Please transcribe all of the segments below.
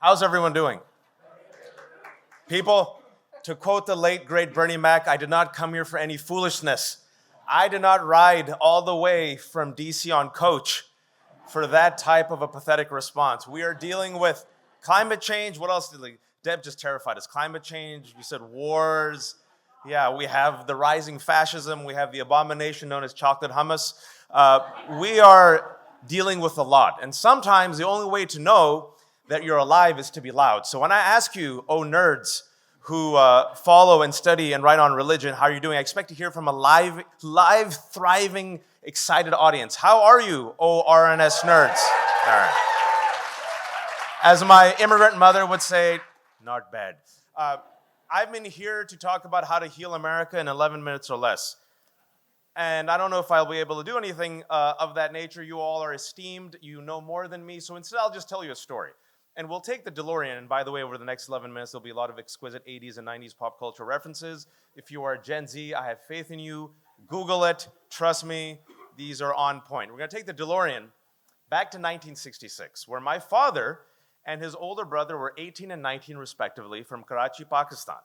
How's everyone doing? People, to quote the late, great Bernie Mac, I did not come here for any foolishness. I did not ride all the way from DC on coach for that type of a pathetic response. We are dealing with climate change. What else did Deb just terrified us? Climate change, we said wars. Yeah, we have the rising fascism. We have the abomination known as chocolate hummus. We are dealing with a lot. And sometimes the only way to know that you're alive is to be loud. So when I ask you, oh nerds, who follow and study and write on religion, how are you doing? I expect to hear from a live, thriving, excited audience. How are you, oh RNS nerds? All right. As my immigrant mother would say, not bad. I've been here to talk about how to heal America in 11 minutes or less. And I don't know if I'll be able to do anything of that nature. You all are esteemed. You know more than me. So instead, I'll just tell you a story. And we'll take the DeLorean, and by the way, over the next 11 minutes, there'll be a lot of exquisite 80s and 90s pop culture references. If you are Gen Z, I have faith in you. Google it. Trust me, these are on point. We're going to take the DeLorean back to 1966, where my father and his older brother were 18 and 19, respectively, from Karachi, Pakistan.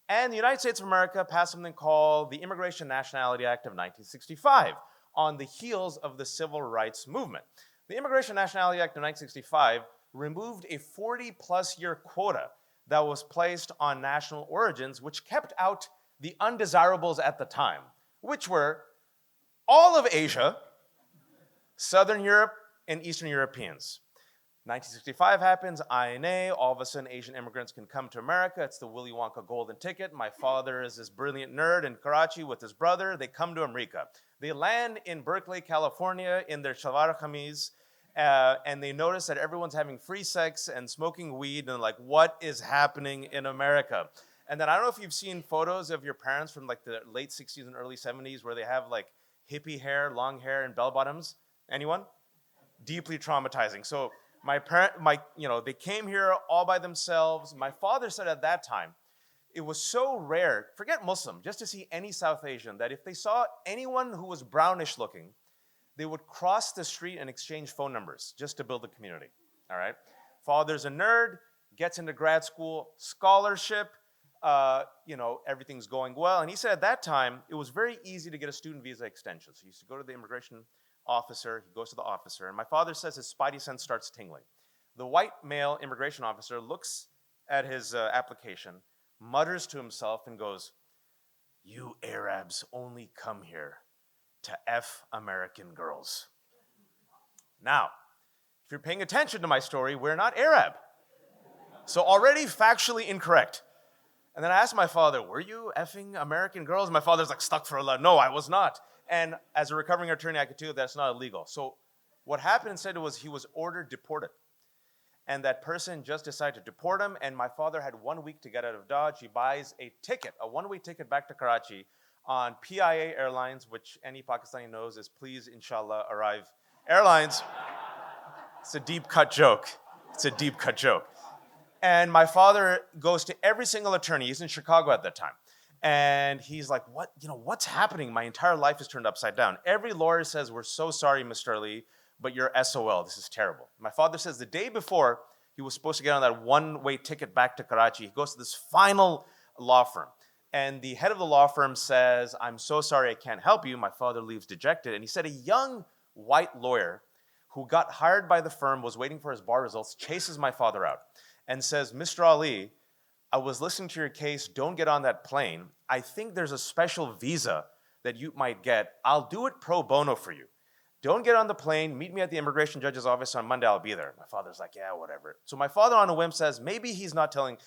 And the United States of America passed something called the Immigration Nationality Act of 1965 on the heels of the Civil Rights Movement. The Immigration Nationality Act of 1965 removed a 40-plus year quota that was placed on national origins, which kept out the undesirables at the time, which were all of Asia, Southern Europe, and Eastern Europeans. 1965 happens, INA, all of a sudden Asian immigrants can come to America. It's the Willy Wonka golden ticket. My father is this brilliant nerd in Karachi with his brother. They come to America. They land in Berkeley, California in their shalwar kameez, and they notice that everyone's having free sex and smoking weed, and like, what is happening in America? And then I don't know if you've seen photos of your parents from like the late 60s and early 70s where they have like hippie hair, long hair, and bell bottoms. Anyone? Deeply traumatizing. So they came here all by themselves. My father said at that time, it was so rare, forget Muslim, just to see any South Asian, that if they saw anyone who was brownish looking, they would cross the street and exchange phone numbers just to build a community, all right? Father's a nerd, gets into grad school, scholarship, everything's going well. And he said at that time, it was very easy to get a student visa extension. So he used to go to the immigration officer, he goes to the officer, and my father says his spidey sense starts tingling. The white male immigration officer looks at his application, mutters to himself and goes, "You Arabs only come here to F American girls." Now, if you're paying attention to my story, we're not Arab. So already factually incorrect. And then I asked my father, were you effing American girls? My father's like, stuck for a lot. No, I was not. And as a recovering attorney, I could tell you that's not illegal. So what happened instead was he was ordered deported. And that person just decided to deport him. And my father had 1 week to get out of Dodge. He buys a ticket, a one-way ticket back to Karachi on PIA Airlines, which any Pakistani knows is Please Inshallah Arrive Airlines. It's a deep cut joke. It's a deep cut joke. And my father goes to every single attorney. He's in Chicago at that time. And he's like, what's happening? My entire life is turned upside down. Every lawyer says, we're so sorry, Mr. Ali, but you're SOL. This is terrible. My father says the day before he was supposed to get on that one-way ticket back to Karachi, he goes to this final law firm. And the head of the law firm says, I'm so sorry, I can't help you. My father leaves dejected. And he said a young white lawyer who got hired by the firm, was waiting for his bar results, chases my father out and says, Mr. Ali, I was listening to your case. Don't get on that plane. I think there's a special visa that you might get. I'll do it pro bono for you. Don't get on the plane. Meet me at the immigration judge's office on Monday. I'll be there. My father's like, yeah, whatever. So my father on a whim says, maybe he's not lying.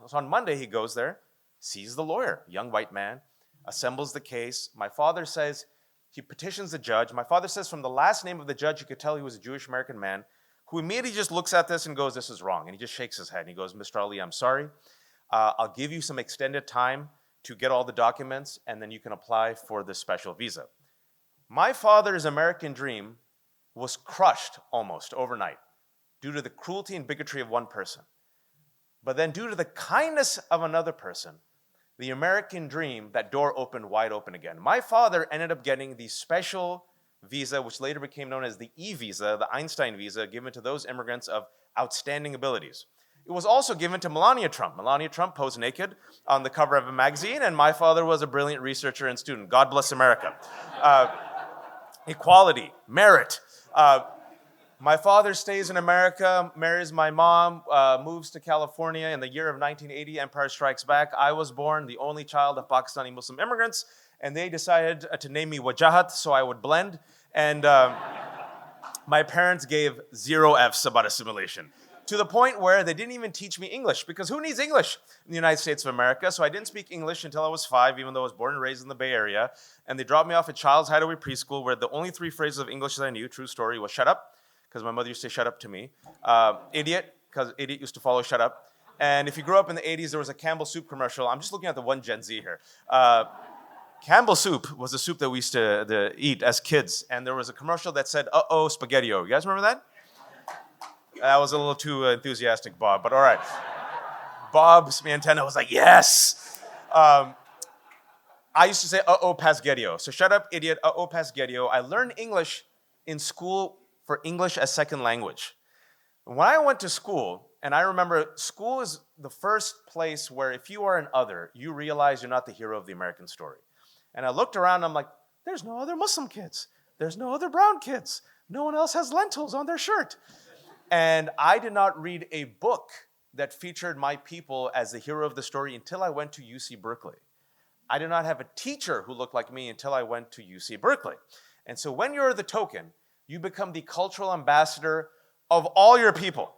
So on Monday, he goes there, sees the lawyer, young white man, assembles the case. My father says, he petitions the judge. My father says from the last name of the judge, you could tell he was a Jewish American man who immediately just looks at this and goes, this is wrong. And he just shakes his head and he goes, Mr. Ali, I'm sorry. I'll give you some extended time to get all the documents and then you can apply for this special visa. My father's American dream was crushed almost overnight due to the cruelty and bigotry of one person. But then due to the kindness of another person, the American dream, that door opened wide open again. My father ended up getting the special visa, which later became known as the E-visa, the Einstein visa, given to those immigrants of outstanding abilities. It was also given to Melania Trump. Melania Trump posed naked on the cover of a magazine, and my father was a brilliant researcher and student. God bless America. Equality, merit. My father stays in America, marries my mom, moves to California in the year of 1980, Empire Strikes Back. I was born the only child of Pakistani Muslim immigrants, and they decided to name me Wajahat so I would blend. And my parents gave 0 Fs about assimilation, to the point where they didn't even teach me English, because who needs English in the United States of America? So I didn't speak English until I was 5, even though I was born and raised in the Bay Area. And they dropped me off at Child's Hideaway Preschool, where the only 3 phrases of English that I knew, true story, was shut up, because my mother used to say shut up to me. Idiot, because idiot used to follow shut up. And if you grew up in the 80s, there was a Campbell Soup commercial. I'm just looking at the one Gen Z here. Campbell Soup was a soup that we used to eat as kids. And there was a commercial that said, uh-oh, spaghetti-o. You guys remember that? That was a little too enthusiastic, Bob, but all right. Bob's antenna was like, yes. I used to say, uh-oh, pasgettio. So shut up, idiot, uh-oh, pasgettio. I learned English in school for English as second language. When I went to school, and I remember school is the first place where if you are an other, you realize you're not the hero of the American story. And I looked around, and I'm like, there's no other Muslim kids. There's no other brown kids. No one else has lentils on their shirt. And I did not read a book that featured my people as the hero of the story until I went to UC Berkeley. I did not have a teacher who looked like me until I went to UC Berkeley. And so when you're the token, you become the cultural ambassador of all your people.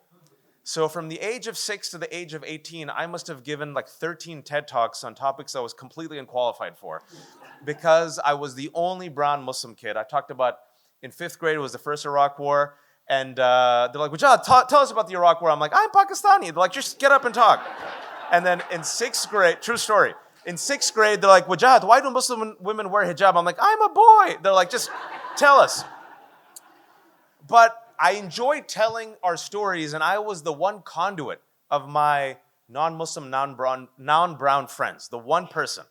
So from the age of 6 to the age of 18, I must have given like 13 TED Talks on topics I was completely unqualified for, because I was the only brown Muslim kid. I talked about, in 5th grade, it was the first Iraq War. And they're like, Wajad, tell us about the Iraq War. I'm like, I'm Pakistani. They're like, just get up and talk. And then in 6th grade, true story, in 6th grade, they're like, Wajad, why do Muslim women wear hijab? I'm like, I'm a boy. They're like, just tell us. But I enjoyed telling our stories, and I was the one conduit of my non-Muslim, non-brown friends, the one person.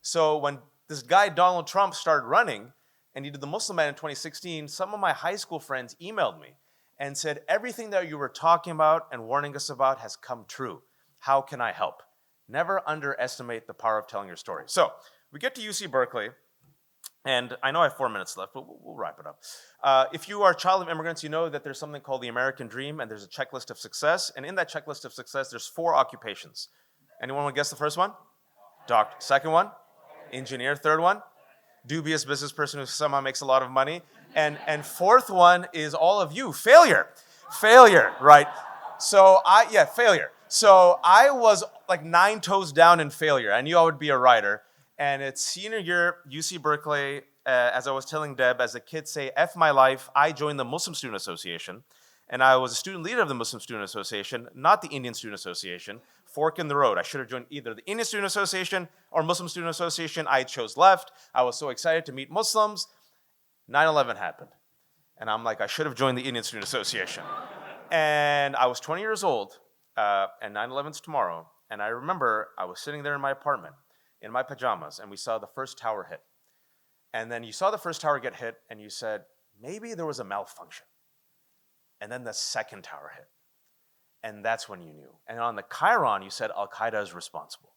So when this guy, Donald Trump, started running, and he did the Muslim ban in 2016, some of my high school friends emailed me and said, everything that you were talking about and warning us about has come true. How can I help? Never underestimate the power of telling your story. So we get to UC Berkeley, and I know I have 4 minutes left, but we'll wrap it up. If you are a child of immigrants, you know that there's something called the American Dream, and there's a checklist of success. And in that checklist of success, there's 4 occupations. Anyone want to guess the first one? Doctor. Second one? Engineer. Third one? Dubious business person who somehow makes a lot of money. And 4th one is all of you, failure. Failure, right? Failure. So I was like 9 toes down in failure. I knew I would be a writer. And it's senior year, UC Berkeley, as I was telling Deb, as the kids say, F my life, I joined the Muslim Student Association. And I was a student leader of the Muslim Student Association, not the Indian Student Association. Fork in the road. I should have joined either the Indian Student Association or Muslim Student Association. I chose left. I was so excited to meet Muslims. 9/11 happened. And I'm like, I should have joined the Indian Student Association. And I was 20 years old, and 9/11's tomorrow. And I remember I was sitting there in my apartment, in my pajamas, and we saw the first tower hit. And then you saw the first tower get hit, and you said, maybe there was a malfunction. And then the second tower hit. And that's when you knew. And on the Chiron, you said, Al-Qaeda is responsible.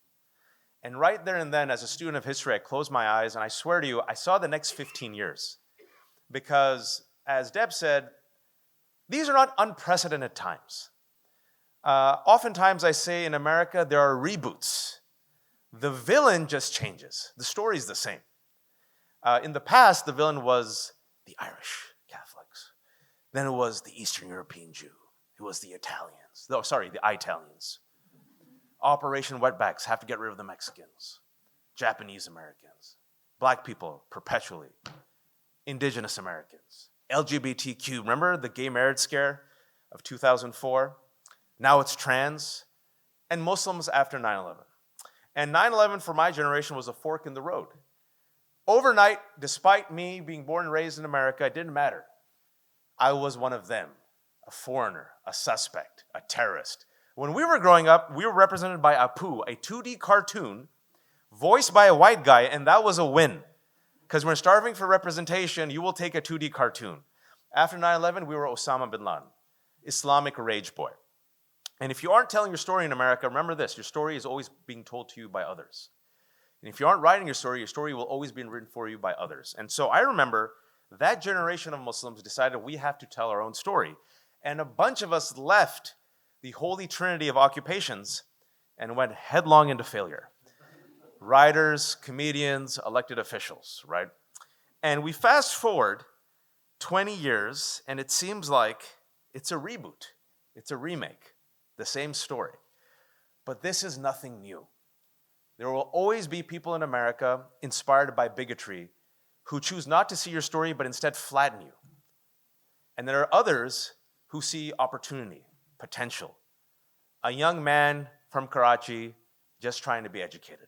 And right there and then, as a student of history, I closed my eyes, and I swear to you, I saw the next 15 years. Because, as Deb said, these are not unprecedented times. Oftentimes, I say in America, there are reboots. The villain just changes. The story's the same. In the past, the villain was the Irish Catholics. Then it was the Eastern European Jew. It was the Italians. The Italians. Operation Wetbacks, have to get rid of the Mexicans. Japanese Americans. Black people, perpetually. Indigenous Americans. LGBTQ, remember the gay marriage scare of 2004? Now it's trans. And Muslims after 9/11. And 9/11 for my generation was a fork in the road. Overnight, despite me being born and raised in America, it didn't matter. I was one of them, a foreigner, a suspect, a terrorist. When we were growing up, we were represented by Apu, a 2D cartoon voiced by a white guy, and that was a win. Because when we're starving for representation, you will take a 2D cartoon. After 9/11, we were Osama bin Laden. Islamic rage boy. And if you aren't telling your story in America, remember this, your story is always being told to you by others. And if you aren't writing your story will always be written for you by others. And so I remember that generation of Muslims decided we have to tell our own story. And a bunch of us left the holy trinity of occupations and went headlong into failure. Writers, comedians, elected officials, right? And we fast forward 20 years, and it seems like it's a reboot. It's a remake, the same story. But this is nothing new. There will always be people in America inspired by bigotry who choose not to see your story, but instead flatten you. And there are others who see opportunity, potential. A young man from Karachi just trying to be educated.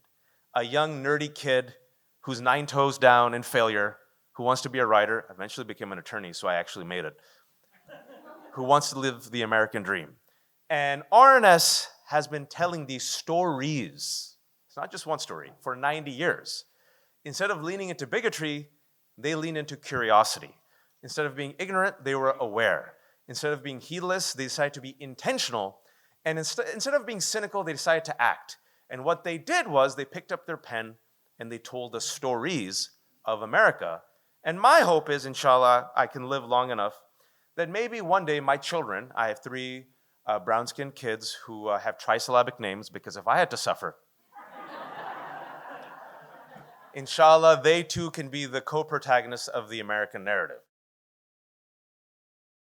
A young nerdy kid who's 9 toes down in failure, who wants to be a writer, eventually became an attorney, so I actually made it, who wants to live the American dream. And RNS has been telling these stories, it's not just one story, for 90 years. Instead of leaning into bigotry, they lean into curiosity. Instead of being ignorant, they were aware. Instead of being heedless, they decided to be intentional. And instead of being cynical, they decided to act. And what they did was they picked up their pen and they told the stories of America. And my hope is, inshallah, I can live long enough that maybe one day my children, I have 3 brown-skinned kids who have trisyllabic names, because if I had to suffer, inshallah, they too can be the co-protagonists of the American narrative.